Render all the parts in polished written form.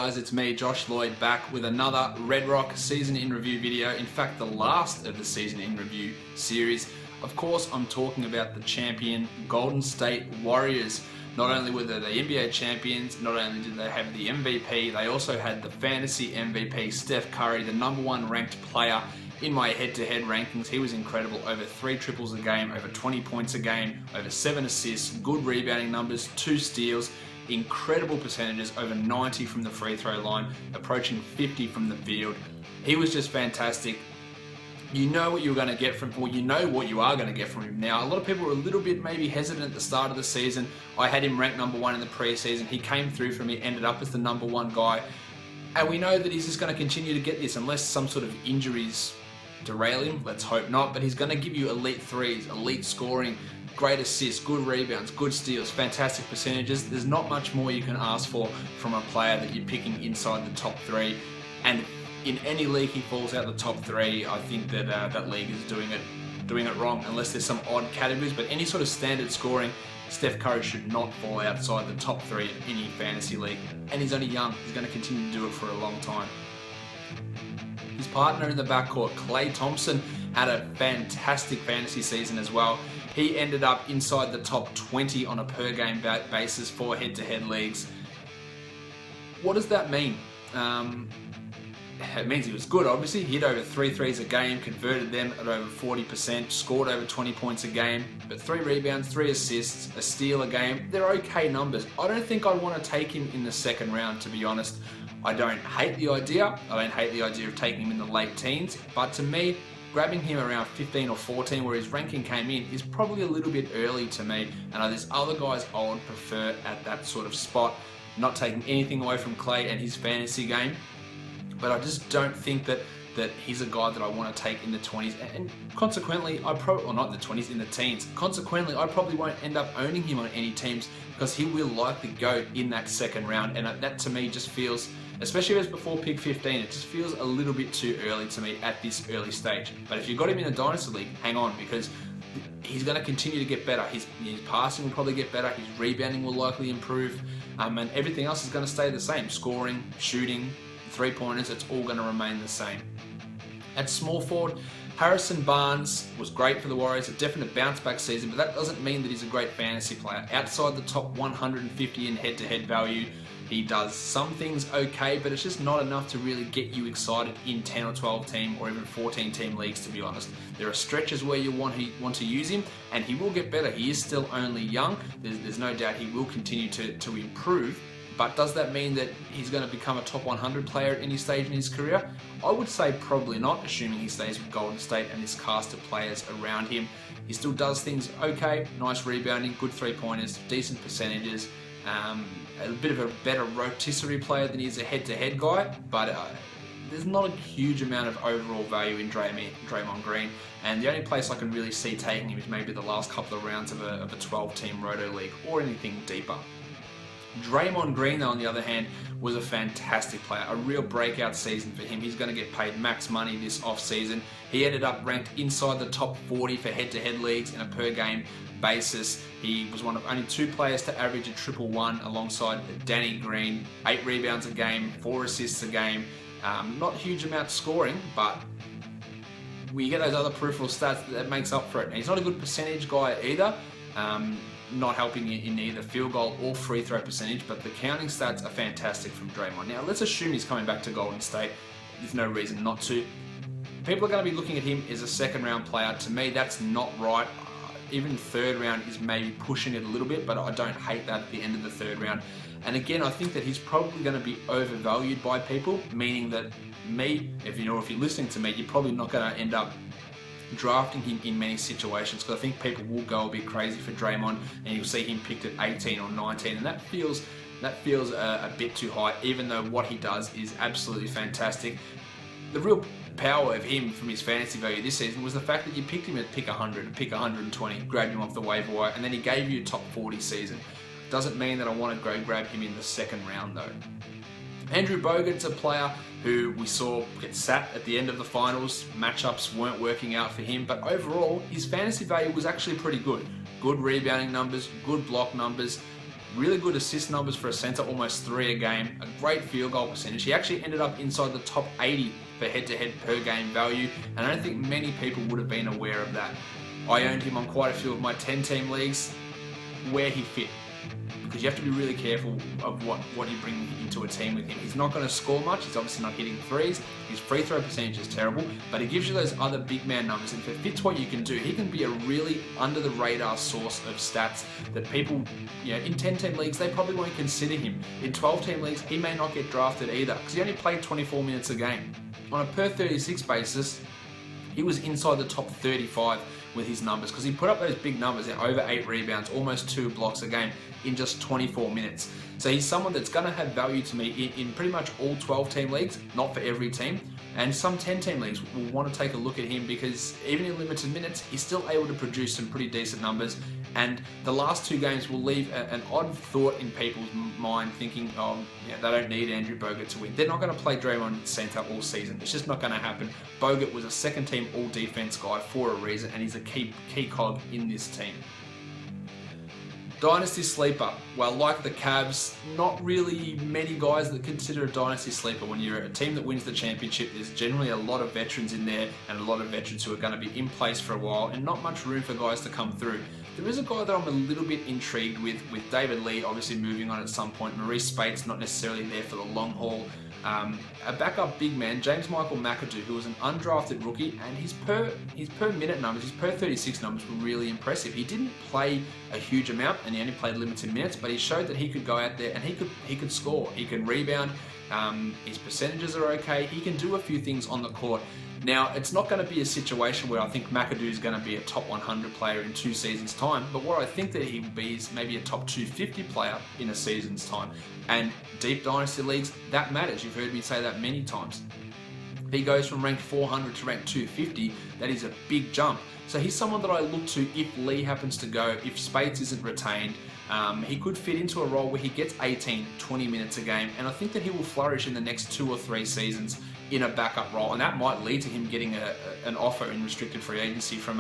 guys, it's me, Josh Lloyd, back with another Red Rock Season in Review video. In fact, the last of the Season in Review series. Of course, I'm talking about the champion Golden State Warriors. Not only were they the NBA champions, not only did they have the MVP, they also had the fantasy MVP, Steph Curry, the #1 ranked player in my head-to-head rankings. He was incredible. Over 3 triples a game, over 20 points a game, over 7 assists, good rebounding numbers, 2 steals, incredible percentages, over 90 from the free throw line, approaching 50 from the field. He was just fantastic. You know what you're going to get from, well, you know what you are going to get from him now. A lot of people were a little bit maybe hesitant at the start of the season. I had him ranked #1 in the preseason. He came through for me, ended up as the #1 guy. And we know that he's just going to continue to get this unless some sort of injuries derail him. Let's hope not. But he's going to give you elite threes, elite scoring, great assists, good rebounds, good steals, fantastic percentages. There's not much more you can ask for from a player that you're picking inside the top 3. And in any league he falls out the top 3, I think that that league is doing it wrong, unless there's some odd categories. But any sort of standard scoring, Steph Curry should not fall outside the top 3 of any fantasy league. And he's only young. He's going to continue to do it for a long time. His partner in the backcourt, Klay Thompson, had a fantastic fantasy season as well. He ended up inside the top 20 on a per game basis for head-to-head leagues. What does that mean? It means he was good, obviously. He hit over 3 threes a game, converted them at over 40%, scored over 20 points a game, but 3 rebounds, 3 assists, a steal a game. They're okay numbers. I don't think I'd want to take him in the second round, to be honest. I don't hate the idea. I don't hate the idea of taking him in the late teens, but to me, grabbing him around 15 or 14 where his ranking came in is probably a little bit early to me. And there's other guys I would prefer at that sort of spot. Not taking anything away from Klay and his fantasy game, but I just don't think that he's a guy that I want to take in the 20s, and consequently, or not in the 20s, in the teens. Consequently, I probably won't end up owning him on any teams because he will likely go in that second round, and that to me just feels, especially if it's before pick 15, it just feels a little bit too early to me at this early stage. But if you've got him in a Dynasty League, hang on, because he's going to continue to get better. His passing will probably get better, his rebounding will likely improve, and everything else is going to stay the same. Scoring, shooting, 3-pointers, it's all going to remain the same. At small forward, Harrison Barnes was great for the Warriors, a definite bounce back season, but that doesn't mean that he's a great fantasy player. Outside the top 150 in head-to-head value, he does some things okay, but it's just not enough to really get you excited in 10 or 12 team or even 14 team leagues, to be honest. There are stretches where you want to use him, and he will get better. He is still only young. There's no doubt he will continue to improve. But does that mean that he's going to become a top 100 player at any stage in his career? I would say probably not, assuming he stays with Golden State and this cast of players around him. He still does things okay, nice rebounding, good 3-pointers, decent percentages, a bit of a better rotisserie player than he is a head-to-head guy, but there's not a huge amount of overall value in Draymond Green, and the only place I can really see taking him is maybe the last couple of rounds of a 12-team Roto League or anything deeper. Draymond Green, though, on the other hand, was a fantastic player, a real breakout season for him. He's going to get paid max money this off-season. He ended up ranked inside the top 40 for head-to-head leagues in a per-game basis. He was one of only 2 players to average a 111 alongside Danny Green, 8 rebounds a game, 4 assists a game. Not a huge amount scoring, but when you get those other peripheral stats, that makes up for it. And he's not a good percentage guy either. Not helping in either field goal or free throw percentage, but the counting stats are fantastic from Draymond. Now, let's assume he's coming back to Golden State. There's no reason not to. People are going to be looking at him as a second round player. To me, that's not right. Even third round is maybe pushing it a little bit, but I don't hate that at the end of the third round. And again, I think that he's probably going to be overvalued by people, meaning that if you're listening to me, you're probably not going to end up drafting him in many situations, because I think people will go a bit crazy for Draymond, and you'll see him picked at 18 or 19, and that feels a bit too high, even though what he does is absolutely fantastic. The real power of him from his fantasy value this season was the fact that you picked him at pick 100, pick 120, grabbed him off the waiver wire, and then he gave you a top 40 season. Doesn't mean that I want to go grab him in the second round though. Andrew Bogut's a player who we saw get sat at the end of the finals. Matchups weren't working out for him, but overall, his fantasy value was actually pretty good. Good rebounding numbers, good block numbers, Really good assist numbers for a center, almost 3 a game. A great field goal percentage. He actually ended up inside the top 80 for head-to-head per game value, and I don't think many people would have been aware of that. I owned him on quite a few of my 10-team leagues. Where he fit, because you have to be really careful of what you bring into a team with him. He's not going to score much. He's obviously not hitting threes. His free throw percentage is terrible, but he gives you those other big man numbers, and if it fits what you can do, he can be a really under the radar source of stats that people, in 10-team leagues, they probably won't consider him. In 12-team leagues, he may not get drafted either, because he only played 24 minutes a game. On a per 36 basis, he was inside the top 35 with his numbers, because he put up those big numbers, over 8 rebounds, almost 2 blocks a game in just 24 minutes. So he's someone that's going to have value to me in pretty much all 12-team leagues, not for every team. And some 10-team leagues will want to take a look at him because even in limited minutes, he's still able to produce some pretty decent numbers. And the last 2 games will leave an odd thought in people's mind, thinking, they don't need Andrew Bogut to win. They're not going to play Draymond center all season. It's just not going to happen. Bogut was a second-team all-defense guy for a reason, and he's a key cog in this team. Dynasty sleeper. Well, like the Cavs, not really many guys that consider a dynasty sleeper. When you're a team that wins the championship, there's generally a lot of veterans in there and a lot of veterans who are going to be in place for a while and not much room for guys to come through. There is a guy that I'm a little bit intrigued with David Lee obviously moving on at some point. Maurice Spates not necessarily there for the long haul. A backup big man, James Michael McAdoo, who was an undrafted rookie, and his per minute numbers, his per 36 numbers were really impressive. He didn't play a huge amount, and he only played limited minutes, but he showed that he could go out there and he could score. He can rebound. His percentages are okay. He can do a few things on the court. Now, it's not going to be a situation where I think McAdoo is going to be a top 100 player in 2 seasons' time, but what I think that he will be is maybe a top 250 player in a season's time. And deep dynasty leagues, that matters. You've heard me say that many times. If he goes from rank 400 to rank 250, that is a big jump. So he's someone that I look to if Lee happens to go, if Spates isn't retained. He could fit into a role where he gets 18, 20 minutes a game, and I think that he will flourish in the next 2 or 3 seasons in a backup role, and that might lead to him getting an offer in restricted free agency from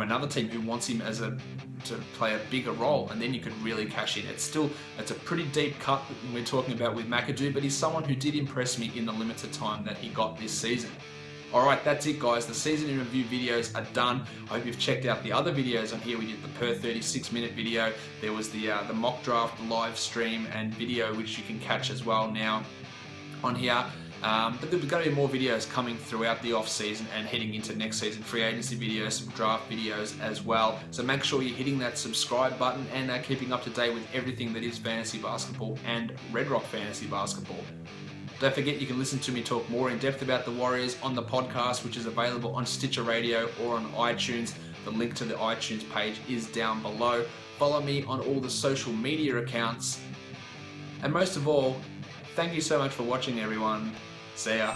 another team who wants him to play a bigger role, and then you could really cash in. It's a pretty deep cut that we're talking about with McAdoo, but he's someone who did impress me in the limited time that he got this season. Alright, that's it guys, the season in review videos are done. I hope you've checked out the other videos on here. We did the per 36 minute video, there was the mock draft live stream and video which you can catch as well now on here. But there's going to be more videos coming throughout the off season and heading into next season, free agency videos, some draft videos as well. So make sure you're hitting that subscribe button and keeping up to date with everything that is fantasy basketball and Red Rock fantasy basketball. Don't forget you can listen to me talk more in depth about the Warriors on the podcast, which is available on Stitcher Radio or on iTunes. The link to the iTunes page is down below. Follow me on all the social media accounts. And most of all, thank you so much for watching everyone. See ya.